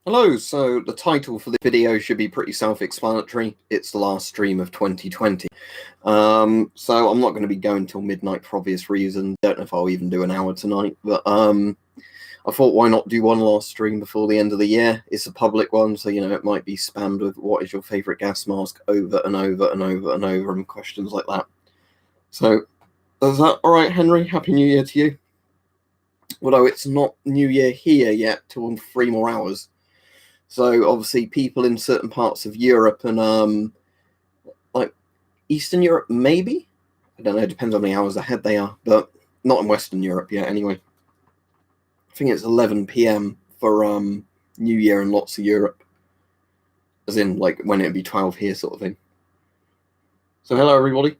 Hello, so the title for the video should be pretty self-explanatory. It's the last stream of 2020. So I'm not going to be going till midnight for obvious reasons. Don't know if I'll even do an hour tonight, but I thought why not do one last stream before the end of the year. It's a public one, so it might be spammed with what is your favourite gas mask over and over and over and over and questions like that. So is that alright, Henry? Happy New Year to you. Although it's not New Year here yet till 3 more hours. So obviously people in certain parts of Europe and like Eastern Europe, maybe? I don't know, it depends on how many hours ahead they are, but not in Western Europe yet anyway. I think it's 11 PM for New Year in lots of Europe. As in, like, when it'd be 12 here sort of thing. So hello everybody.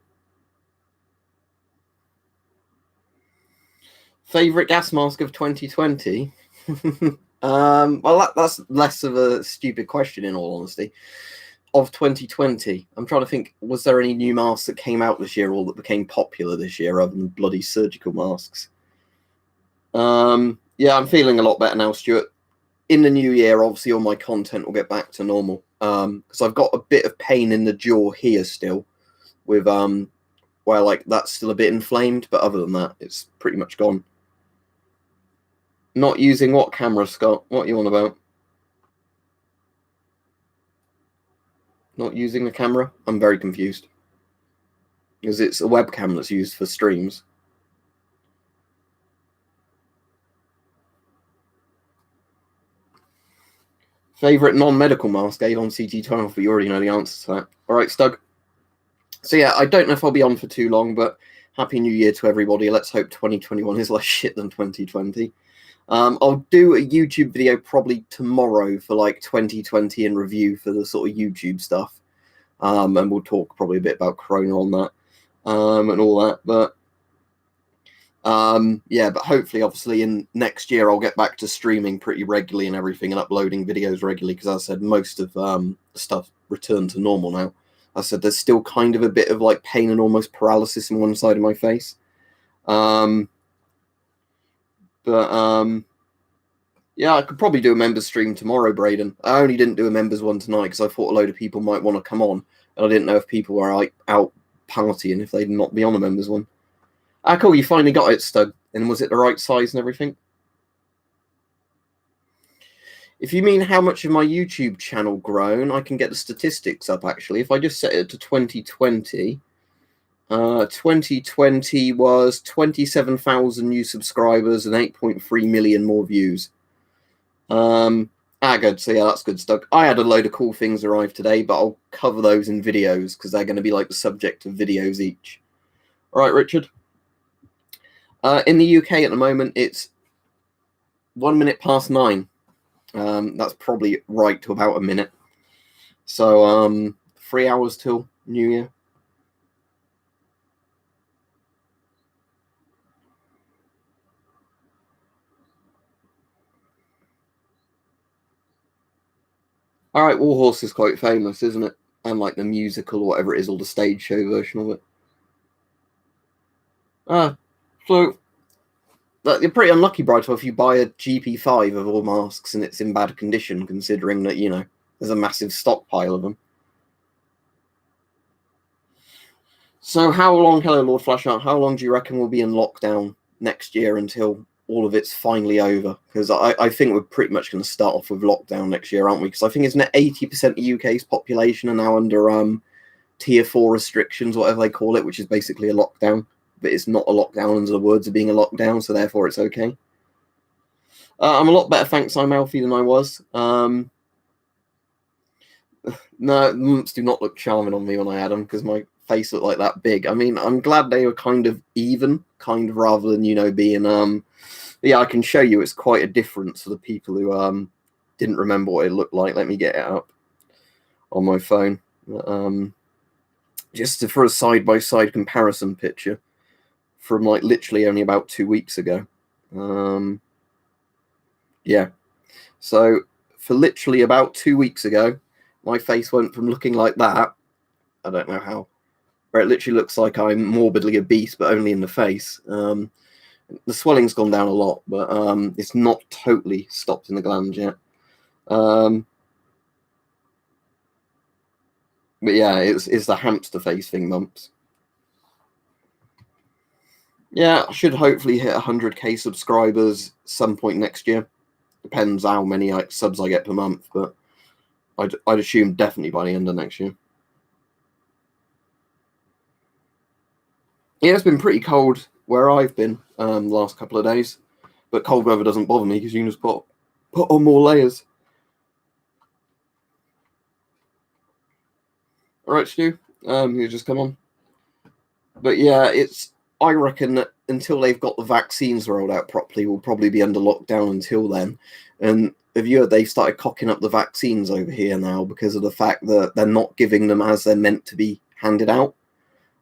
Favourite gas mask of 2020? Well, that's less of a stupid question, in all honesty. Of 2020, I'm trying to think, was there any new masks that came out this year or that became popular this year other than bloody surgical masks? Yeah, I'm feeling a lot better now, Stuart. In the new year, obviously, all my content will get back to normal. Because I've got a bit of pain in the jaw here still, with where like that's still a bit inflamed, but other than that, it's pretty much gone. Not using what camera, Scott? What are you on about? Not using the camera? I'm very confused. Because it's a webcam that's used for streams. Favourite non-medical mask, Avon CT12, but you already know the answer to that. Alright, Stug. So yeah, I don't know if I'll be on for too long, but Happy New Year to everybody. Let's hope 2021 is less shit than 2020. I'll do a YouTube video probably tomorrow for like 2020 in review for the sort of YouTube stuff. And we'll talk probably a bit about Corona on that and all that. But yeah, but hopefully, obviously, in next year, I'll get back to streaming pretty regularly and everything and uploading videos regularly because, as I said, most of the stuff returned to normal now. I said there's still kind of a bit of like pain and almost paralysis in one side of my face. Yeah, I could probably do a members stream tomorrow, Braden. I only didn't do a members one tonight because I thought a load of people might want to come on, and I didn't know if people were like out partying if they'd not be on a members one. Ah, cool, you finally got it, Stug. And was it the right size and everything? If you mean how much of my YouTube channel grown, I can get the statistics up, actually. If I just set it to 2020... 2020 was 27,000 new subscribers and 8.3 million more views. Good. So yeah, that's good stuff. I had a load of cool things arrive today, but I'll cover those in videos because they're going to be like the subject of videos each. All right, Richard. In the UK at the moment, it's 1 minute past 9. That's probably right to about a minute. So 3 hours till New Year. All right, Warhorse is quite famous, isn't it? And like the musical or whatever it is, or the stage show version of it. So you're pretty unlucky, Brighto, if you buy a GP5 of all masks and it's in bad condition, considering that, there's a massive stockpile of them. So hello, Lord Flashheart, how long do you reckon we'll be in lockdown next year until all of it's finally over? Because I think we're pretty much going to start off with lockdown next year, aren't we? Because I think isn't it 80% of UK's population are now under tier 4 restrictions, whatever they call it, which is basically a lockdown, but it's not a lockdown under the words of being a lockdown, so therefore it's okay. I'm a lot better, thanks. I'm healthy than I was. No, mumps do not look charming on me when I had them because my face looked like that big. I mean, I'm glad they were kind of even, rather than being yeah, I can show you it's quite a difference for the people who didn't remember what it looked like. Let me get it up on my phone. Just for a side-by-side comparison picture from like literally only about 2 weeks ago. Yeah, so for literally about 2 weeks ago, my face went from looking like that, I don't know how, where it literally looks like I'm morbidly obese, but only in the face. The swelling's gone down a lot, but it's not totally stopped in the glands yet. But yeah, it's the hamster face thing, Mumps. Yeah, I should hopefully hit 100k subscribers some point next year. Depends how many subs I get per month, but I'd assume definitely by the end of next year. Yeah, it's been pretty cold where I've been the last couple of days, but cold weather doesn't bother me because you can just put on more layers. All right, Stu, you just come on. But yeah, I reckon that until they've got the vaccines rolled out properly, we'll probably be under lockdown until then. And have you heard they've started cocking up the vaccines over here now because of the fact that they're not giving them as they're meant to be handed out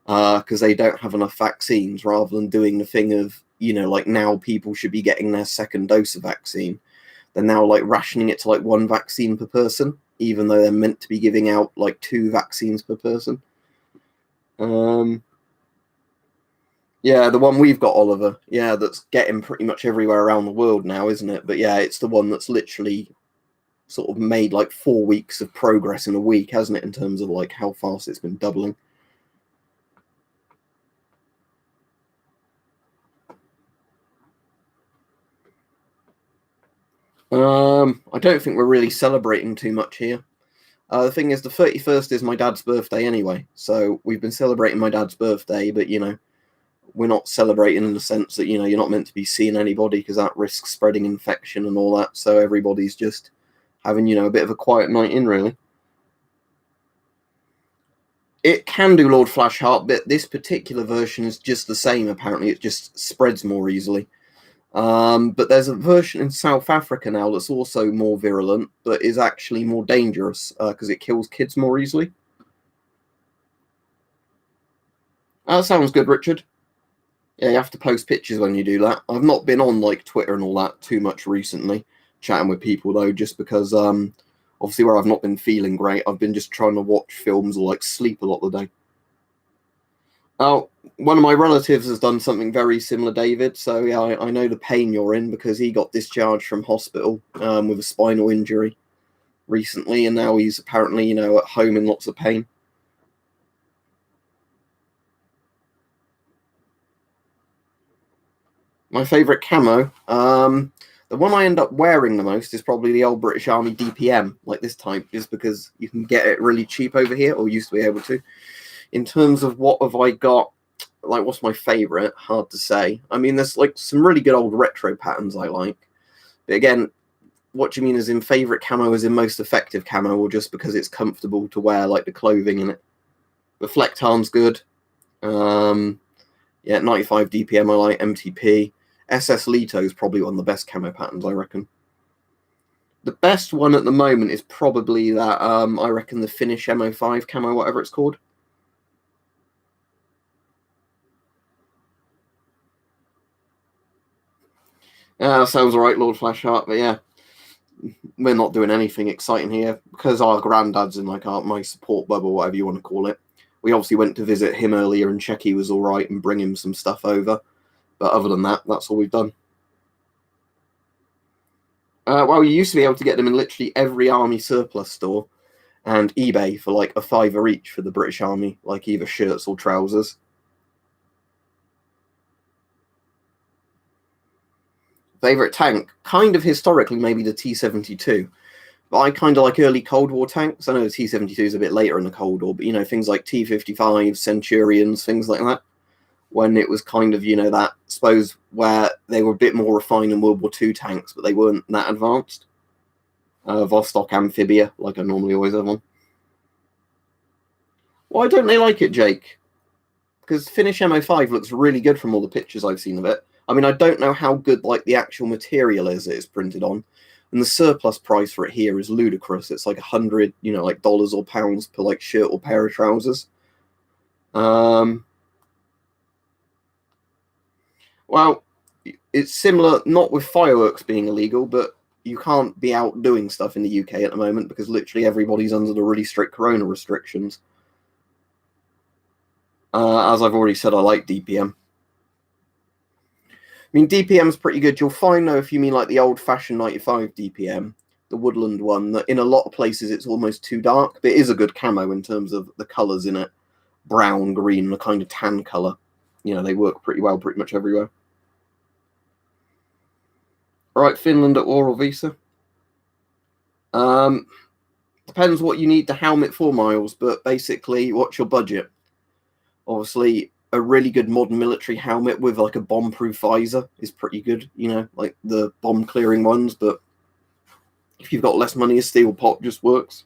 because they don't have enough vaccines, rather than doing the thing of, like now people should be getting their second dose of vaccine. They're now like rationing it to like one vaccine per person, even though they're meant to be giving out like 2 vaccines per person. Yeah, the one we've got, Oliver. Yeah, that's getting pretty much everywhere around the world now, isn't it? But yeah, it's the one that's literally sort of made like 4 weeks of progress in a week, hasn't it, in terms of like how fast it's been doubling. I don't think we're really celebrating too much here. The thing is, the 31st is my dad's birthday anyway, so we've been celebrating my dad's birthday, but we're not celebrating in the sense that you're not meant to be seeing anybody because that risks spreading infection and all that. So everybody's just having a bit of a quiet night in, really. It can do Lord Flashheart, but this particular version is just the same. Apparently, it just spreads more easily. But there's a version in South Africa now that's also more virulent, but is actually more dangerous because it kills kids more easily. That sounds good, Richard. Yeah, you have to post pictures when you do that. I've not been on like Twitter and all that too much recently, chatting with people though, just because obviously where I've not been feeling great, I've been just trying to watch films or like sleep a lot of the day. Oh, one of my relatives has done something very similar, David. So yeah, I know the pain you're in because he got discharged from hospital with a spinal injury recently, and now he's apparently at home in lots of pain. My favourite camo, the one I end up wearing the most is probably the old British Army DPM, like this type, just because you can get it really cheap over here, or used to be able to. In terms of what have I got, like what's my favourite? Hard to say. I mean, there's like some really good old retro patterns I like. But again, what do you mean as in favourite camo as in most effective camo, or just because it's comfortable to wear, like the clothing in it? The Fleck Arm's good. Yeah, 95 DPM I like, MTP. SS Lito is probably one of the best camo patterns, I reckon. The best one at the moment is probably that, I reckon the Finnish MO5 camo, whatever it's called. Sounds alright, Lord Flashheart, but yeah, we're not doing anything exciting here because our granddad's in like my support bubble, whatever you want to call it. We obviously went to visit him earlier and check he was alright and bring him some stuff over. But other than that, that's all we've done. Well, you used to be able to get them in literally every army surplus store and eBay for like $5 each for the British Army, like either shirts or trousers. Favorite tank? Kind of historically, maybe the T-72. But I kind of like early Cold War tanks. I know the T-72 is a bit later in the Cold War, but things like T-55, Centurions, things like that. When it was kind of, that, I suppose, where they were a bit more refined than World War II tanks, but they weren't that advanced. Vostok Amphibia, like I normally always have on. Why don't they like it, Jake? Because Finnish MO5 looks really good from all the pictures I've seen of it. I mean, I don't know how good like the actual material is it's printed on, and the surplus price for it here is ludicrous. It's like $100, like dollars or pounds per like shirt or pair of trousers. Well, it's similar, not with fireworks being illegal, but you can't be out doing stuff in the UK at the moment because literally everybody's under the really strict corona restrictions. As I've already said, I like DPM. I mean, DPM's pretty good. You'll find, though, if you mean like the old-fashioned 95 DPM, the woodland one, that in a lot of places it's almost too dark, but it is a good camo in terms of the colours in it. Brown, green, the kind of tan colour. You know, they work pretty well pretty much everywhere. All right, Finland at war or visa? Depends what you need the helmet for, Miles, but basically, what's your budget? Obviously, a really good modern military helmet with like a bomb-proof visor is pretty good, you know, like the bomb-clearing ones, but if you've got less money, a steel pot just works.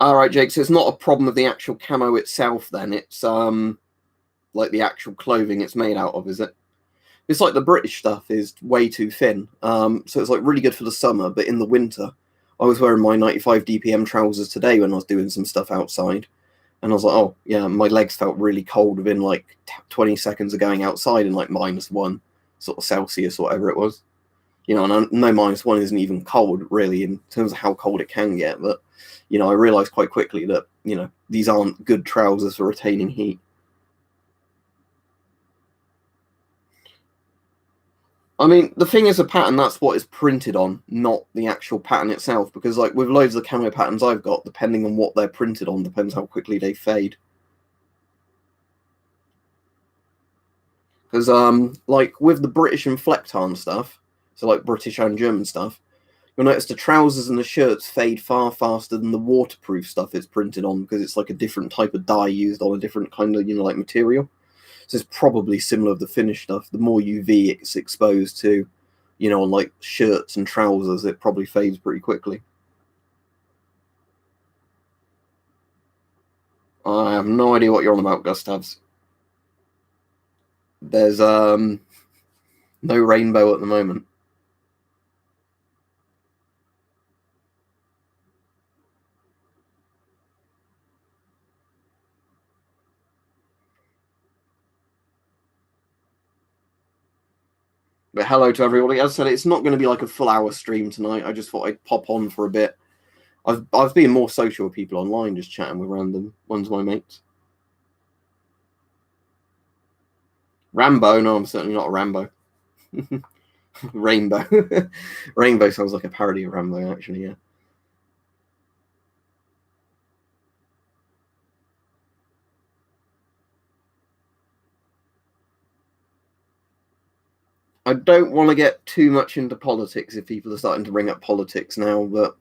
All right, Jake, so it's not a problem with the actual camo itself then, it's like the actual clothing it's made out of, is it? It's like the British stuff is way too thin, so it's like really good for the summer, but in the winter, I was wearing my 95 DPM trousers today when I was doing some stuff outside, and I was like, oh, yeah, my legs felt really cold within like 20 seconds of going outside in like -1 sort of Celsius or whatever it was. You know, and I know -1 isn't even cold, really, in terms of how cold it can get, but, you know, I realised quite quickly that, you know, these aren't good trousers for retaining heat. I mean, the thing is a pattern, that's what it's printed on, not the actual pattern itself, because, like, with loads of the camo patterns I've got, depending on what they're printed on, depends how quickly they fade. Because, like, with the British and Flecktarn stuff, so, like, British and German stuff, you'll notice the trousers and the shirts fade far faster than the waterproof stuff it's printed on, because it's, like, a different type of dye used on a different kind of, you know, like, material. So it's probably similar to the finished stuff. The more UV it's exposed to, you know, on like shirts and trousers, it probably fades pretty quickly. I have no idea what you're on about, Gustavs. There's no rainbow at the moment. But hello to everybody. As I said, it's not going to be like a full hour stream tonight. I just thought I'd pop on for a bit. I've been more social with people online, just chatting with random ones of my mates. Rambo? No, I'm certainly not a Rambo. Rainbow. Rainbow sounds like a parody of Rambo, actually, yeah. I don't want to get too much into politics if people are starting to bring up politics now, but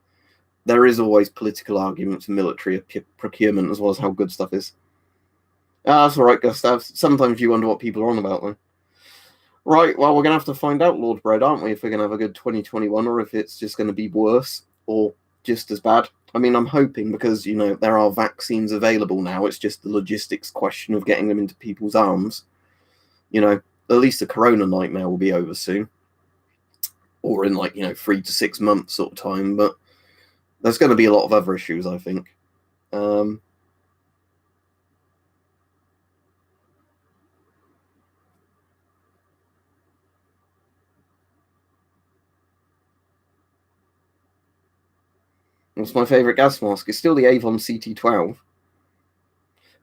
there is always political arguments and military procurement as well as how good stuff is. That's all right, Gustav. Sometimes you wonder what people are on about, though. Right, well, we're going to have to find out, Lord Bread, aren't we, if we're going to have a good 2021 or if it's just going to be worse or just as bad. I mean, I'm hoping because, you know, there are vaccines available now. It's just the logistics question of getting them into people's arms. You know, at least the corona nightmare will be over soon. Or in, like, you know, 3 to 6 months sort of time. But there's going to be a lot of other issues, I think. What's my favourite gas mask? It's still the Avon CT12.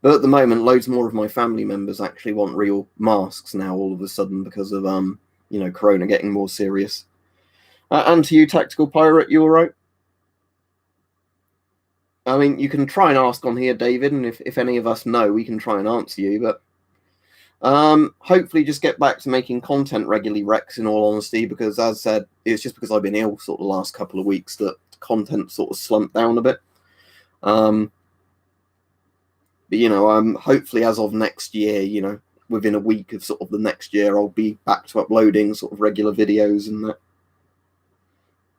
But at the moment, loads more of my family members actually want real masks now all of a sudden because of, you know, corona getting more serious. And to you, Tactical Pirate, you all right? I mean, you can try and ask on here, David, and if any of us know, we can try and answer you, but hopefully just get back to making content regularly, Rex, in all honesty, because as I said, it's just because I've been ill sort of the last couple of weeks that content sort of slumped down a bit. But, you know, hopefully as of next year, you know, within a week of sort of the next year, I'll be back to uploading sort of regular videos and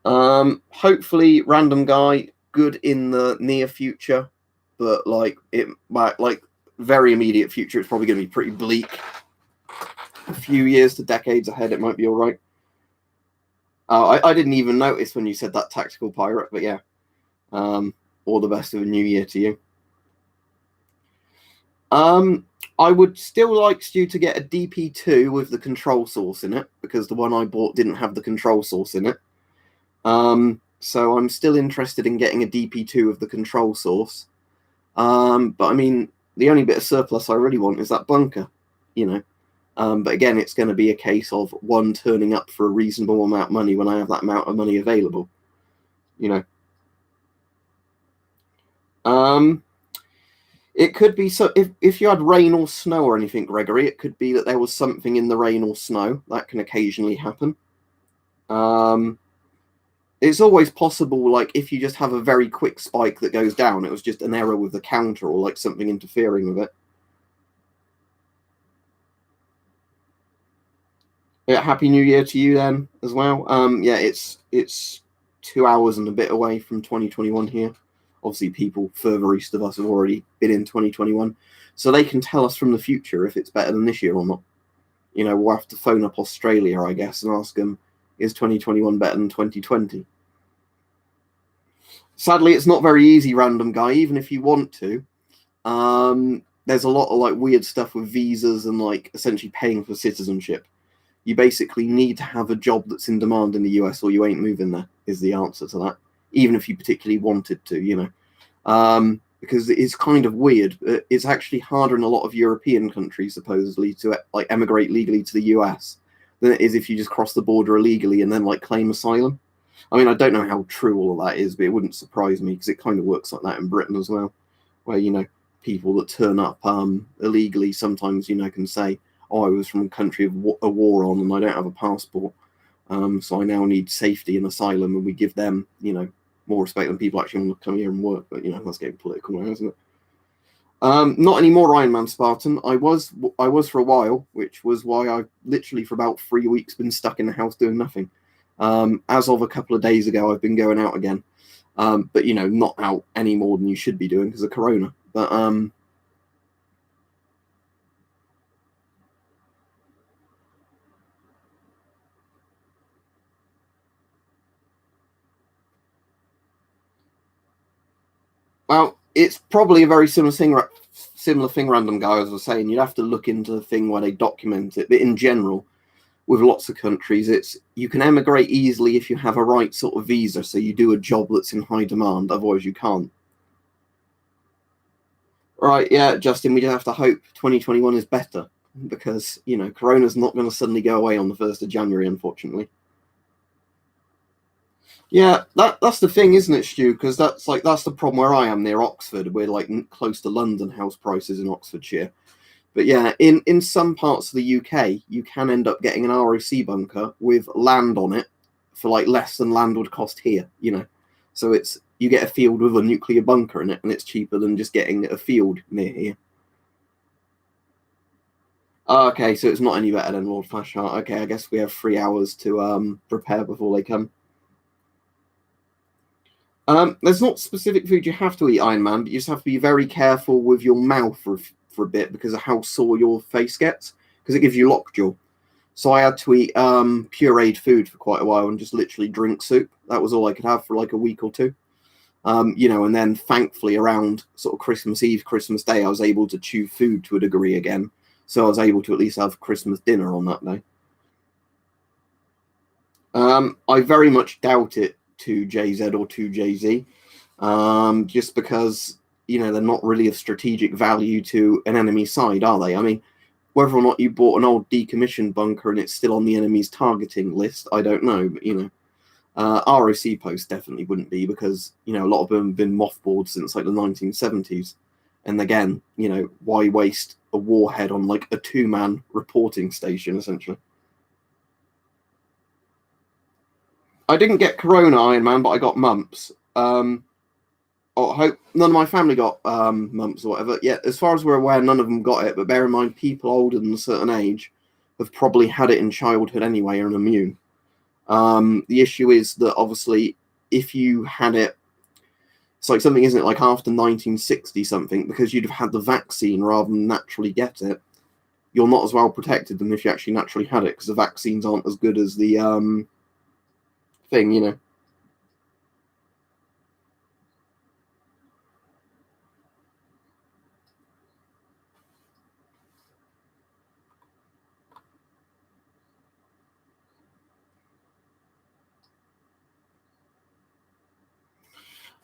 that. Hopefully, Random Guy, good in the near future, but like it might, like very immediate future, it's probably going to be pretty bleak. A few years to decades ahead, it might be all right. I didn't even notice when you said that, Tactical Pirate, but yeah. All the best of a new year to you. I would still like Stu to get a DP2 with the control source in it, because the one I bought didn't have the control source in it. So I'm still interested in getting a DP2 with the control source. But I mean, the only bit of surplus I really want is that bunker, you know. But again, it's going to be a case of one turning up for a reasonable amount of money when I have that amount of money available. It could be so if you had rain or snow or anything, Gregory, it could be that there was something in the rain or snow. That can occasionally happen. It's always possible, like if you just have a very quick spike that goes down, it was just an error with the counter or like something interfering with it. Yeah, Happy New Year to you then as well. Yeah, it's 2 hours and a bit away from 2021 here. Obviously, people further east of us have already been in 2021, so they can tell us from the future if it's better than this year or not. We'll have to phone up Australia, I guess, and ask them, is 2021 better than 2020? Sadly, it's not very easy, random guy, even if you want to. There's a lot of like weird stuff with visas and like essentially paying for citizenship. You basically need to have a job that's in demand in the US or you ain't moving there, is the answer to that, even if you particularly wanted to, because it's kind of weird. It's actually harder in a lot of European countries, supposedly, to like emigrate legally to the US than it is if you just cross the border illegally and then like claim asylum. I mean, I don't know how true all of that is, but it wouldn't surprise me because it kind of works like that in Britain as well, where, people that turn up illegally sometimes, can say, oh, I was from a country of a war on and I don't have a passport, so I now need safety and asylum, and we give them, more respect than people actually want to come here and work. But, that's getting political now, isn't it? Not anymore, Iron Man Spartan. I was for a while, which was why I literally for about 3 weeks been stuck in the house doing nothing. As of a couple of days ago, I've been going out again, but not out any more than you should be doing because of Corona. But well, it's probably a very similar thing. Random guy, as I was saying, you'd have to look into the thing where they document it. But in general, with lots of countries, it's you can emigrate easily if you have a right sort of visa. So you do a job that's in high demand. Otherwise, you can't. Right? Yeah, Justin. We just have to hope 2021 is better because Corona's not going to suddenly go away on the 1st of January, unfortunately. Yeah, that's the thing, isn't it, Stu? Because that's the problem where I am near Oxford. We're like close to London house prices in Oxfordshire. But yeah, in some parts of the UK, you can end up getting an ROC bunker with land on it for like less than land would cost here. So you get a field with a nuclear bunker in it, and it's cheaper than just getting a field near here. Okay, so it's not any better than Lord Flashheart. Okay, I guess we have 3 hours to prepare before they come. There's not specific food you have to eat, Iron Man, but you just have to be very careful with your mouth for a bit because of how sore your face gets, because it gives you lockjaw. So I had to eat pureed food for quite a while and just literally drink soup. That was all I could have for like a week or two. And then thankfully around sort of Christmas Eve, Christmas Day, I was able to chew food to a degree again. So I was able to at least have Christmas dinner on that day. I very much doubt it to JZ or to JZ, just because they're not really of strategic value to an enemy side, are they? I mean, whether or not you bought an old decommissioned bunker and it's still on the enemy's targeting list, I don't know. But ROC posts definitely wouldn't be because a lot of them have been mothballed since like the 1970s. And again, why waste a warhead on like a 2-man reporting station essentially? I didn't get Corona, Iron Man, but I got mumps. I hope none of my family got mumps or whatever. Yeah, as far as we're aware, none of them got it. But bear in mind, people older than a certain age have probably had it in childhood anyway and are immune. The issue is that obviously, if you had it, it's like something, isn't it, like after 1960 something, because you'd have had the vaccine rather than naturally get it, you're not as well protected than if you actually naturally had it, because the vaccines aren't as good as the thing.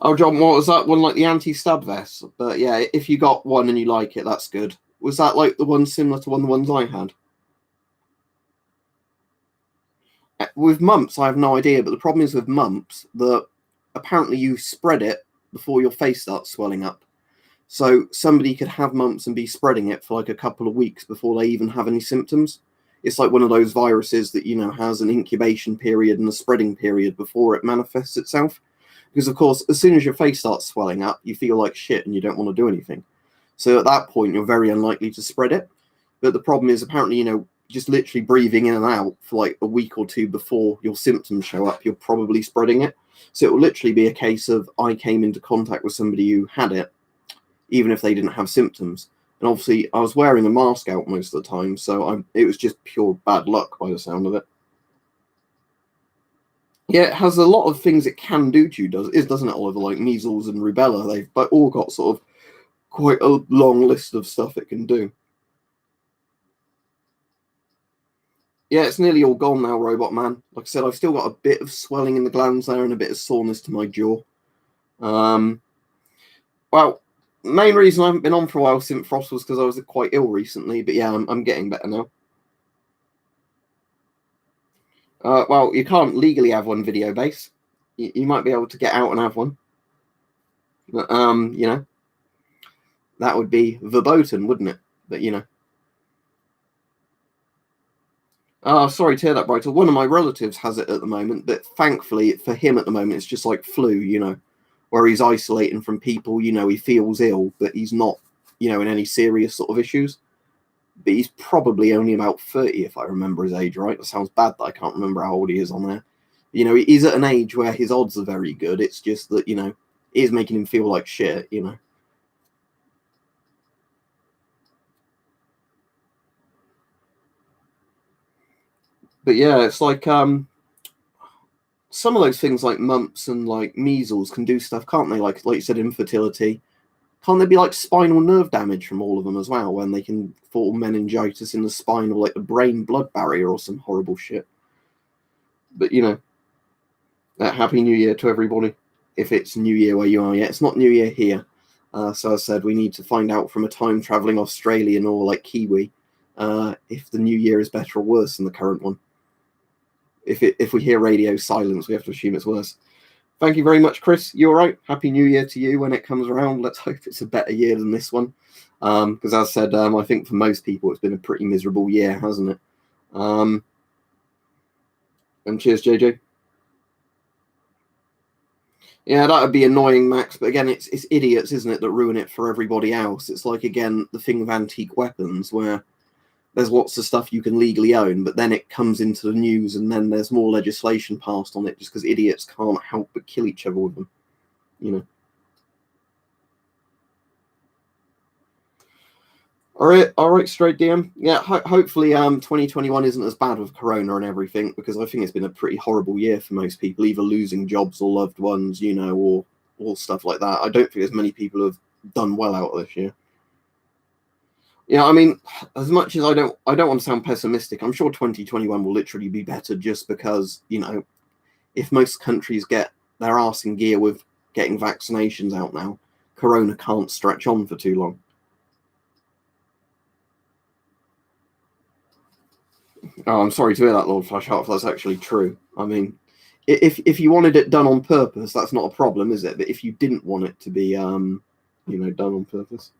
Oh, John, what was that one, like the anti-stab vest? But yeah, if you got one and you like it, that's good. Was that like the one similar to the ones I had? With mumps, I have no idea, but the problem is with mumps that apparently you spread it before your face starts swelling up. So somebody could have mumps and be spreading it for like a couple of weeks before they even have any symptoms. It's like one of those viruses that, has an incubation period and a spreading period before it manifests itself. Because, of course, as soon as your face starts swelling up, you feel like shit and you don't want to do anything. So at that point, you're very unlikely to spread it. But the problem is, apparently, just literally breathing in and out for like a week or two before your symptoms show up, you're probably spreading it. So it will literally be a case of I came into contact with somebody who had it, even if they didn't have symptoms. And obviously, I was wearing a mask out most of the time, so it was just pure bad luck by the sound of it. Yeah, it has a lot of things it can do to you, doesn't it, Oliver? Like measles and rubella, they've all got sort of quite a long list of stuff it can do. Yeah, it's nearly all gone now, Robot Man. Like I said, I've still got a bit of swelling in the glands there and a bit of soreness to my jaw. Well, main reason I haven't been on for a while since Frost was because I was quite ill recently, but yeah, I'm getting better now. Well, you can't legally have one video base. You might be able to get out and have one. But, that would be verboten, wouldn't it? But, Oh, sorry to hear that, Brighter. One of my relatives has it at the moment, but thankfully for him at the moment, it's just like flu, where he's isolating from people, he feels ill, but he's not, in any serious sort of issues. But he's probably only about 30, if I remember his age right. That sounds bad that I can't remember how old he is on there. He's at an age where his odds are very good. It's just that, it is making him feel like shit. But yeah, it's like some of those things like mumps and like measles can do stuff, can't they? Like you said, infertility. Can't there be like spinal nerve damage from all of them as well, when they can form meningitis in the spine or like the brain blood barrier or some horrible shit? But Happy New Year to everybody. If it's New Year where you are, yeah, it's not New Year here. So I said we need to find out from a time traveling Australian or like Kiwi if the New Year is better or worse than the current one. If we hear radio silence, we have to assume it's worse. Thank you very much, Chris. You're right. Happy New Year to you when it comes around. Let's hope it's a better year than this one. Because as I said, I think for most people it's been a pretty miserable year, hasn't it? And cheers, JJ. Yeah, that would be annoying, Max. But again, it's idiots, isn't it, that ruin it for everybody else? It's like, again, the thing with antique weapons, where there's lots of stuff you can legally own, but then it comes into the news and then there's more legislation passed on it just because idiots can't help but kill each other with them, All right, straight DM. Yeah, hopefully 2021 isn't as bad with Corona and everything, because I think it's been a pretty horrible year for most people, either losing jobs or loved ones, or stuff like that. I don't think as many people have done well out of this year. Yeah, I mean, as much as I don't want to sound pessimistic, I'm sure 2021 will literally be better, just because, if most countries get their arse in gear with getting vaccinations out now, Corona can't stretch on for too long. Oh, I'm sorry to hear that, Lord Flashheart, if that's actually true. I mean, if you wanted it done on purpose, that's not a problem, is it? But if you didn't want it to be, done on purpose.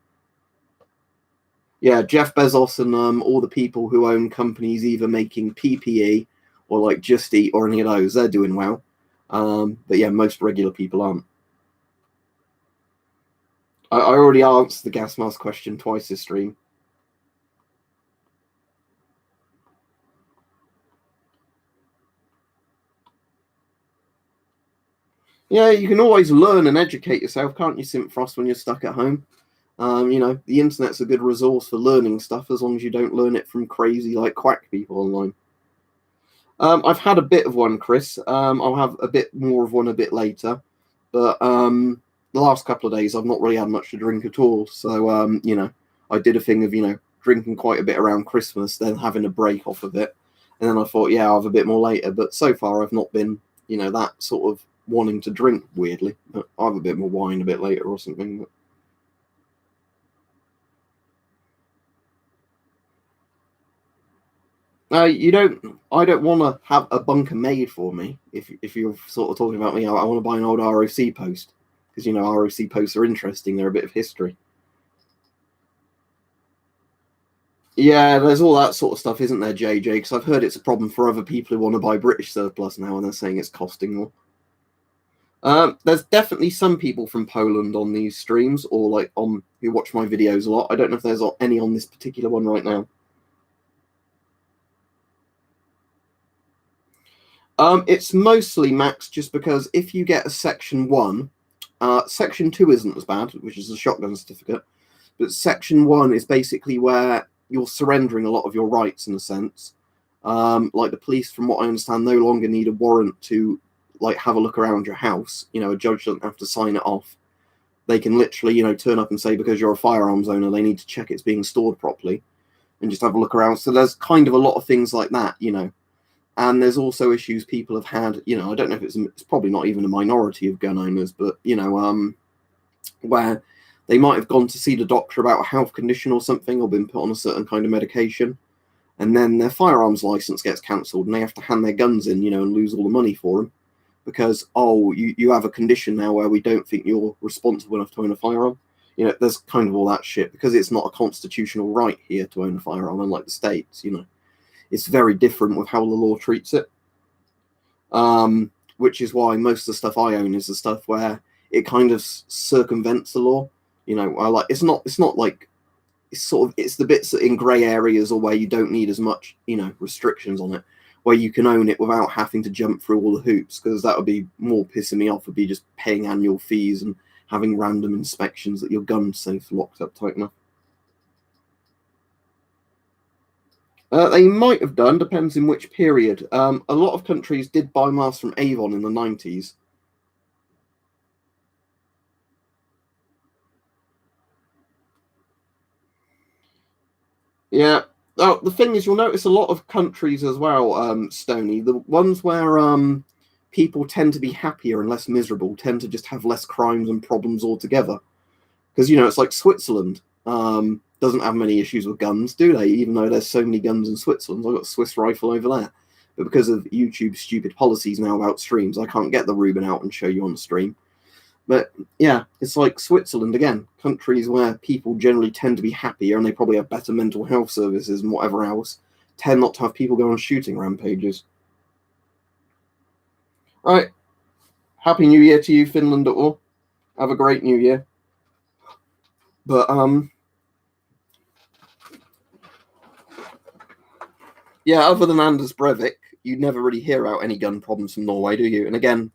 Yeah, Jeff Bezos and all the people who own companies either making PPE or like Just Eat or any of those, they're doing well. But yeah, most regular people aren't. I already answered the gas mask question twice this stream. Yeah, you can always learn and educate yourself, can't you, Simfrost, when you're stuck at home? The internet's a good resource for learning stuff, as long as you don't learn it from crazy, like, quack people online. I've had a bit of one, Chris. I'll have a bit more of one a bit later. But the last couple of days, I've not really had much to drink at all. So, I did a thing of, drinking quite a bit around Christmas, then having a break off of it. And then I thought, yeah, I'll have a bit more later. But so far, I've not been, that sort of wanting to drink, weirdly. But I'll have a bit more wine a bit later or something. But You don't. I don't want to have a bunker made for me. If you're sort of talking about me, I want to buy an old ROC post because ROC posts are interesting. They're a bit of history. Yeah, there's all that sort of stuff, isn't there, JJ? Because I've heard it's a problem for other people who want to buy British surplus now, and they're saying it's costing more. There's definitely some people from Poland on these streams, or like on who watch my videos a lot. I don't know if there's any on this particular one right now. It's mostly max just because if you get a section 1, section 2 isn't as bad, which is a shotgun certificate, but section 1 is basically where you're surrendering a lot of your rights in a sense. Like the police, from what I understand, no longer need a warrant to like have a look around your house. A judge doesn't have to sign it off. They can literally, turn up and say because you're a firearms owner, they need to check it's being stored properly and just have a look around. So there's kind of a lot of things like that, And there's also issues people have had, I don't know if it's probably not even a minority of gun owners, but, where they might have gone to see the doctor about a health condition or something or been put on a certain kind of medication. And then their firearms license gets cancelled and they have to hand their guns in, and lose all the money for them because, you have a condition now where we don't think you're responsible enough to own a firearm. There's kind of all that shit because it's not a constitutional right here to own a firearm, unlike the States, It's very different with how the law treats it. Which is why most of the stuff I own is the stuff where it kind of circumvents the law. It's the bits in grey areas or where you don't need as much, restrictions on it, where you can own it without having to jump through all the hoops, because that would be more pissing me off, would be just paying annual fees and having random inspections that your gun's safe locked up tight enough. They might have done, depends in which period. A lot of countries did buy masks from Avon in the 90s. Yeah. Oh, the thing is, you'll notice a lot of countries as well, Stony, the ones where people tend to be happier and less miserable, tend to just have less crimes and problems altogether. Because, it's like Switzerland. Doesn't have many issues with guns, do they? Even though there's so many guns in Switzerland. I've got a Swiss rifle over there. But because of YouTube's stupid policies now about streams, I can't get the Ruben out and show you on the stream. But yeah, it's like Switzerland again, countries where people generally tend to be happier and they probably have better mental health services and whatever else, tend not to have people go on shooting rampages. Right. Happy New Year to you, Finland at all. Have a great New Year. But yeah, other than Anders Breivik, you never really hear about any gun problems from Norway, do you? And again,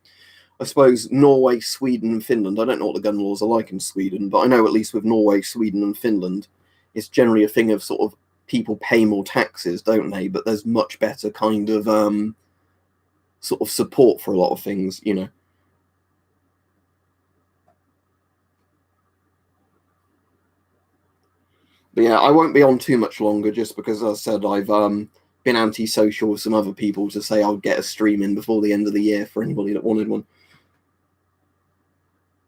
I suppose Norway, Sweden, and Finland, I don't know what the gun laws are like in Sweden, but I know at least with Norway, Sweden, and Finland, it's generally a thing of sort of people pay more taxes, don't they? But there's much better kind of sort of support for a lot of things, But yeah, I won't be on too much longer just because, as I said, I've been antisocial with some other people to say I'll get a stream in before the end of the year for anybody that wanted one.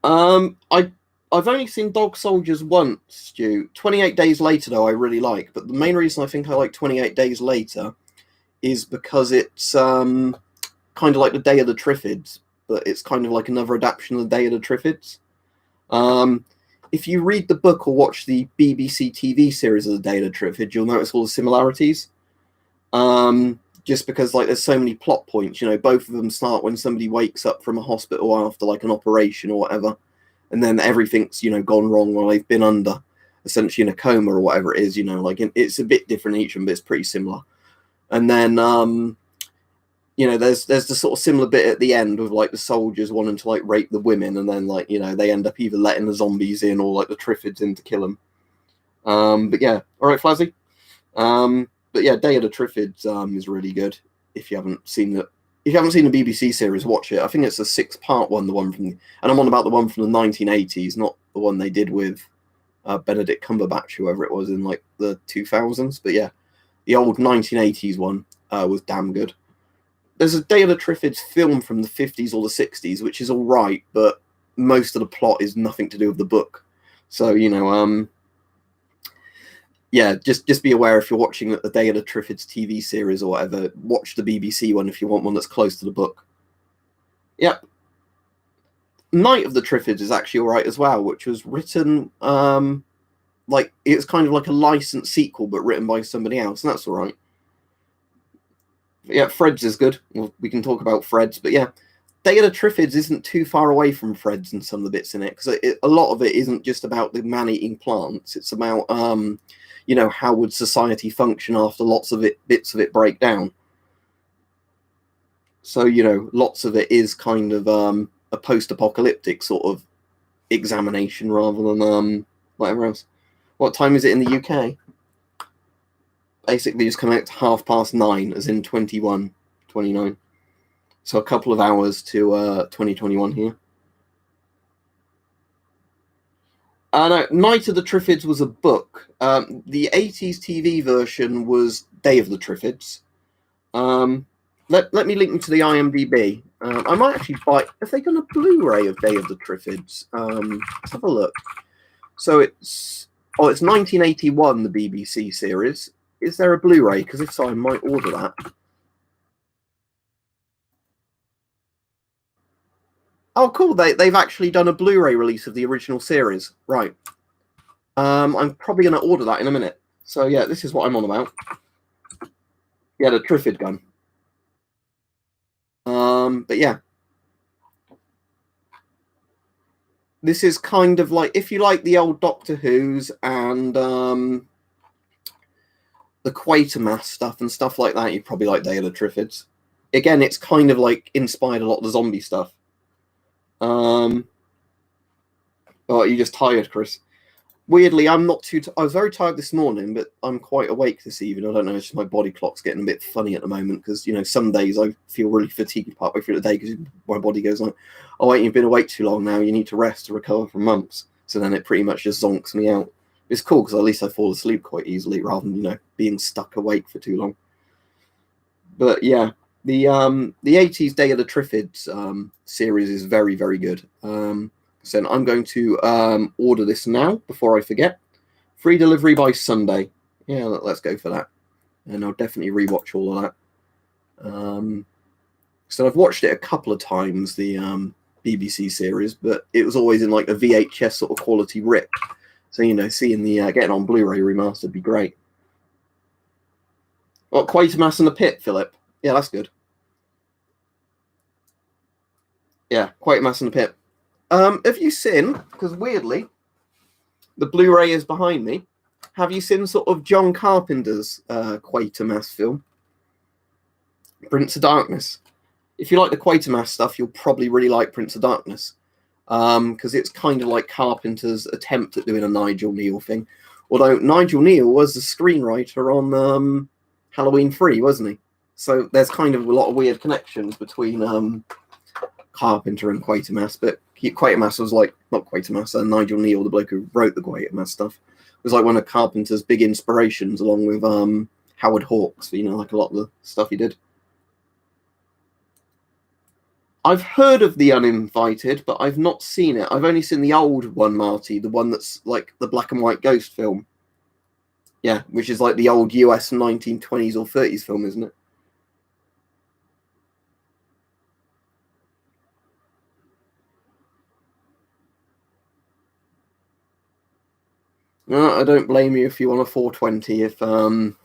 I've only seen Dog Soldiers once, Stu. 28 Days Later, though, I really like. But the main reason I think I like 28 Days Later is because it's kind of like the Day of the Triffids, but it's kind of like another adaptation of the Day of the Triffids. If you read the book or watch the BBC TV series of the Day of the Triffids, you'll notice all the similarities. Just because there's so many plot points, both of them start when somebody wakes up from a hospital after like an operation or whatever, and then everything's gone wrong while they've been under essentially in a coma or whatever it is, it's a bit different each one, but it's pretty similar. And then there's the sort of similar bit at the end with like the soldiers wanting to like rape the women, and then they end up either letting the zombies in or like the Triffids in to kill them. But yeah, all right, Flazzy. But yeah, Day of the Triffids is really good. If you haven't seen the BBC series, watch it. I think it's a 6-part one, the one and I'm on about the one from the 1980s, not the one they did with Benedict Cumberbatch, whoever it was in like the 2000s. But yeah, the old 1980s one was damn good. There's a Day of the Triffids film from the 50s or the 60s, which is all right, but most of the plot is nothing to do with the book. So Yeah, just be aware if you're watching the Day of the Triffids TV series or whatever, watch the BBC one if you want one that's close to the book. Yep. Night of the Triffids is actually all right as well, which was written like it's kind of like a licensed sequel but written by somebody else, and that's all right. Yeah, Fred's is good. We can talk about Fred's, but yeah, Day of the Triffids isn't too far away from Fred's and some of the bits in it, because a lot of it isn't just about the man-eating plants. It's about you know, how would society function after lots of bits of it break down. So, you know, lots of it is kind of a post-apocalyptic sort of examination rather than whatever else. What time is it in the UK? Basically just coming out to 9:30, as in 21:29. So a couple of hours to 2021 here. No, Night of the Triffids was a book. The 80s TV version was Day of the Triffids. Let me link them to the IMDb. I might actually buy. Have they done a Blu-ray of Day of the Triffids? Let's have a look. So it's 1981, the BBC series. Is there a Blu-ray? Because if so, I might order that. Oh, cool! They've actually done a Blu-ray release of the original series. Right. I'm probably going to order that in a minute. So yeah, this is what I'm on about. Yeah, the Triffid gun. But yeah, this is kind of like, if you like the old Doctor Who's and the Quatermass stuff and stuff like that, you probably like Day of the Triffids. Again, it's kind of like inspired a lot of the zombie stuff. Oh, you just tired, Chris? Weirdly, I'm not too. I was very tired this morning, but I'm quite awake this evening. I don't know. It's just my body clock's getting a bit funny at the moment because, you know, some days I feel really fatigued partway through the day because my body goes like, "Oh wait, you've been awake too long now. You need to rest to recover from mumps." So then it pretty much just zonks me out. It's cool because at least I fall asleep quite easily rather than, you know, being stuck awake for too long. But yeah, the 80s Day of the Triffids series is very, very good. So I'm going to order this now before I forget. Free delivery by Sunday. Yeah, let's go for that. And I'll definitely rewatch all of that. So I've watched it a couple of times, the BBC series, but it was always in like a VHS sort of quality rip. So, you know, seeing the getting on Blu-ray remastered would be great. What, Quatermass in the Pit, Philip? Yeah, that's good. Yeah, Quatermass in the Pit. Have you seen, because weirdly, the Blu-ray is behind me, have you seen sort of John Carpenter's Quatermass film? Prince of Darkness. If you like the Quatermass stuff, you'll probably really like Prince of Darkness. Because it's kind of like Carpenter's attempt at doing a Nigel Neal thing. Although Nigel Neal was the screenwriter on Halloween 3, wasn't he? So there's kind of a lot of weird connections between Carpenter and Quatermass, but Quatermass was like, not Quatermass, Nigel Neal, the bloke who wrote the Quatermass stuff, was like one of Carpenter's big inspirations, along with Howard Hawks, you know, like a lot of the stuff he did. I've heard of The Uninvited, but I've not seen it. I've only seen the old one, Marty, the one that's like the black and white ghost film. Yeah, which is like the old US 1920s or 30s film, isn't it? No, I don't blame you if you want a 420 if you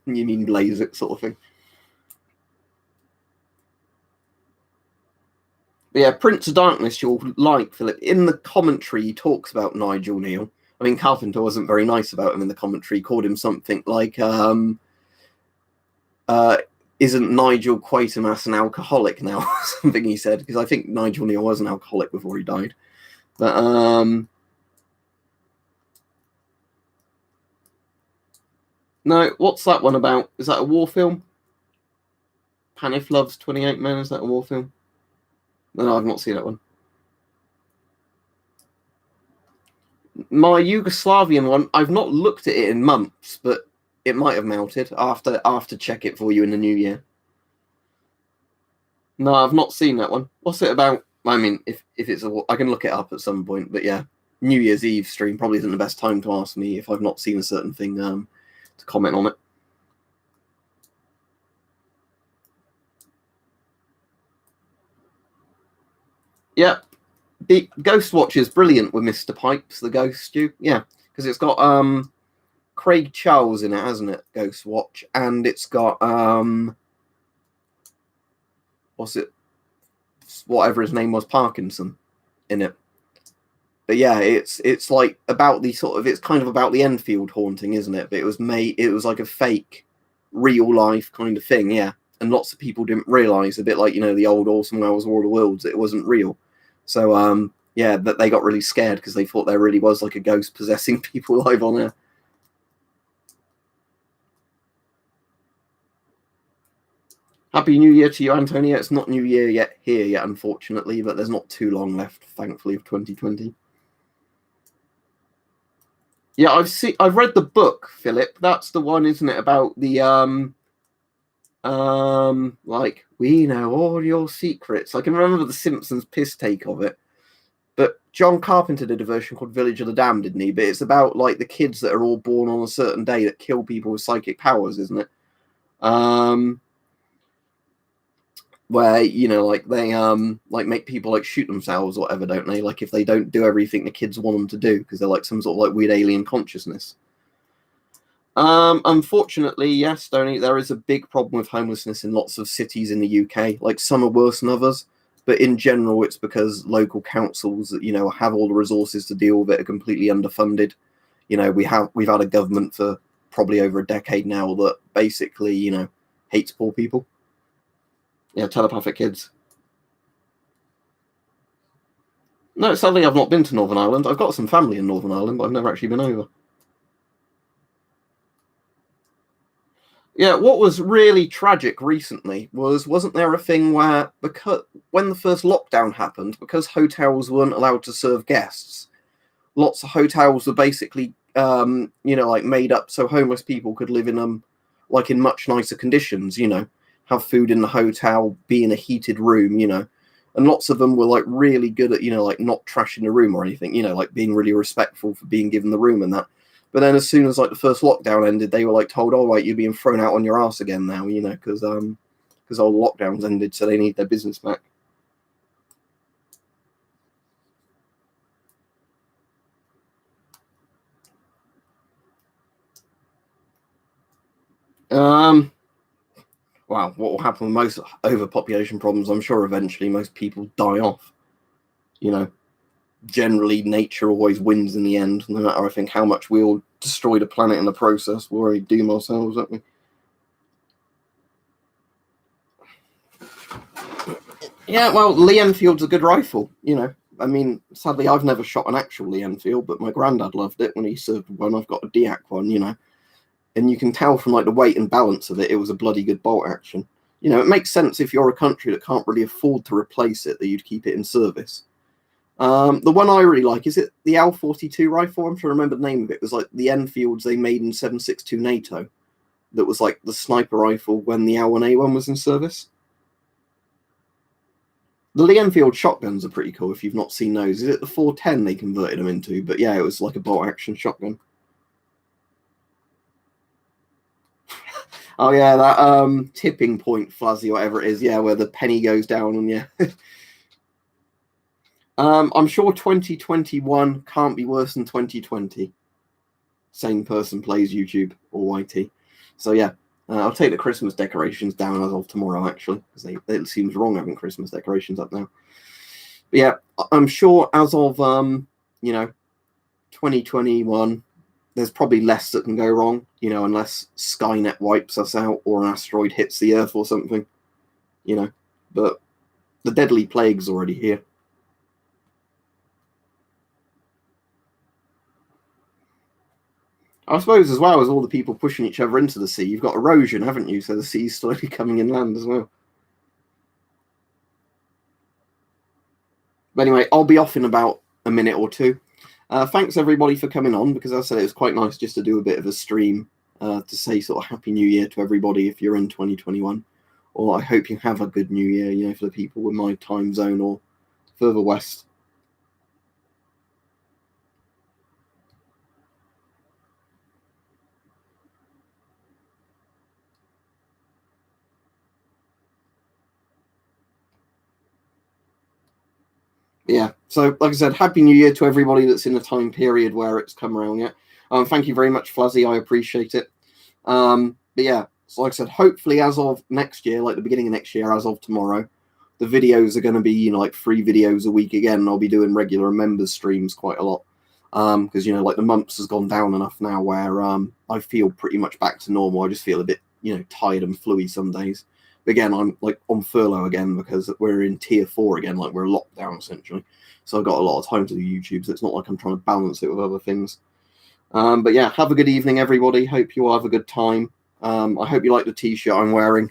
mean blaze it sort of thing. But yeah, Prince of Darkness you'll like, Philip. In the commentary, he talks about Nigel Neal. I mean, Carpenter wasn't very nice about him in the commentary. He called him something like, isn't Nigel Quatermass an alcoholic now? Something he said, because I think Nigel Neal was an alcoholic before he died. But no, what's that one about? Is that a war film? Panif Loves 28 Men, is that a war film? No, I've not seen that one. My Yugoslavian one, I've not looked at it in months, but it might have melted. I'll have to check it for you in the new year. No, I've not seen that one. What's it about? I mean, if it's I can look it up at some point, but yeah, New Year's Eve stream probably isn't the best time to ask me if I've not seen a certain thing to comment on it. Yeah, the Ghost Watch is brilliant with Mr. Pipes, the Ghost. Yeah, because it's got Craig Charles in it, hasn't it? Ghost Watch, and it's got what's it? Whatever his name was, Parkinson, in it. But yeah, it's like about the sort of, it's kind of about the Enfield haunting, isn't it? But it was like a fake, real life kind of thing, yeah. And lots of people didn't realise, a bit like, you know, the old Awesome Wars War of the Worlds, it wasn't real. So yeah, that they got really scared because they thought there really was like a ghost possessing people live on air. Happy New Year to you, Antonio. It's not New Year yet here yet, unfortunately, but there's not too long left, thankfully, of 2020. Yeah, I've read the book, Philip. That's the one, isn't it, about the like, we know all your secrets. I can remember the Simpsons piss take of it. But John Carpenter did a version called Village of the Damned, didn't he? But it's about like the kids that are all born on a certain day that kill people with psychic powers, isn't it? Where, you know, like they like make people like shoot themselves or whatever, don't they? Like if they don't do everything the kids want them to do because they're like some sort of like weird alien consciousness. Unfortunately, yes, Stoney, there is a big problem with homelessness in lots of cities in the UK. Like some are worse than others, but in general, it's because local councils that, you know, have all the resources to deal with it are completely underfunded. You know, we've had a government for probably over a decade now that basically, you know, hates poor people. Yeah, telepathic kids. No, sadly, I've not been to Northern Ireland. I've got some family in Northern Ireland, but I've never actually been over. Yeah, what was really tragic recently wasn't there a thing where, because when the first lockdown happened, because hotels weren't allowed to serve guests, lots of hotels were basically you know, like made up so homeless people could live in them like in much nicer conditions, you know, have food in the hotel, be in a heated room, you know. And lots of them were like really good at, you know, like not trashing the room or anything, you know, like being really respectful for being given the room and that. But then as soon as like the first lockdown ended, they were like told, "All right, you're being thrown out on your ass again now," you know, because all lockdowns ended, so they need their business back. Wow, what will happen with most overpopulation problems? I'm sure eventually most people die off. You know, generally nature always wins in the end, no matter I think how much we all destroy the planet in the process. We'll already doom ourselves, don't we? Yeah, well, Lee Enfield's a good rifle, you know. I mean, sadly, I've never shot an actual Lee Enfield, but my granddad loved it when he served one. I've got a Diak one, you know. And you can tell from like the weight and balance of it, it was a bloody good bolt action. You know, it makes sense if you're a country that can't really afford to replace it, that you'd keep it in service. The one I really like, is it the L-42 rifle? I'm trying to remember the name of it. It was like the Enfields they made in 7.62 NATO. That was like the sniper rifle when the L1A1 was in service. The Lee Enfield shotguns are pretty cool if you've not seen those. Is it the 410 they converted them into? But yeah, it was like a bolt action shotgun. Oh yeah, that tipping point fuzzy, whatever it is, yeah, where the penny goes down, and yeah. I'm sure 2021 can't be worse than 2020. Same person plays YouTube or YT. So yeah, I'll take the Christmas decorations down as of tomorrow, actually, because it seems wrong having Christmas decorations up now. But yeah, I'm sure as of you know, 2021, there's probably less that can go wrong, you know, unless Skynet wipes us out or an asteroid hits the Earth or something, you know. But the deadly plague's already here. I suppose as well as all the people pushing each other into the sea, you've got erosion, haven't you? So the sea's slowly coming inland as well. But anyway, I'll be off in about a minute or two. Thanks everybody for coming on, because as I said, it was quite nice just to do a bit of a stream to say sort of Happy New Year to everybody if you're in 2021. Or I hope you have a good New Year, you know, for the people with my time zone or further west. Yeah. So, like I said, Happy New Year to everybody that's in the time period where it's come around yet. Thank you very much, Flazzy. I appreciate it. But yeah, so like I said, hopefully as of next year, like the beginning of next year, as of tomorrow, the videos are going to be, you know, like 3 videos a week again. And I'll be doing regular members streams quite a lot. Because, you know, like the mumps has gone down enough now where I feel pretty much back to normal. I just feel a bit, you know, tired and fluey some days. But again, I'm like on furlough again because we're in tier 4 again, like we're locked down essentially. So I've got a lot of time to do YouTube. So it's not like I'm trying to balance it with other things. But yeah, have a good evening, everybody. Hope you all have a good time. I hope you like the t-shirt I'm wearing.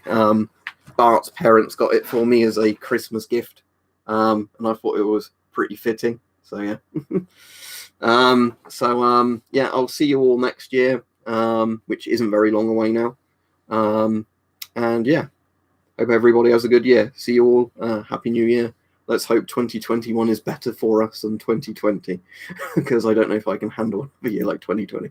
Bart's parents got it for me as a Christmas gift. And I thought it was pretty fitting. So yeah. Yeah, I'll see you all next year, which isn't very long away now. And yeah, hope everybody has a good year. See you all. Happy New Year. Let's hope 2021 is better for us than 2020, because I don't know if I can handle a year like 2020.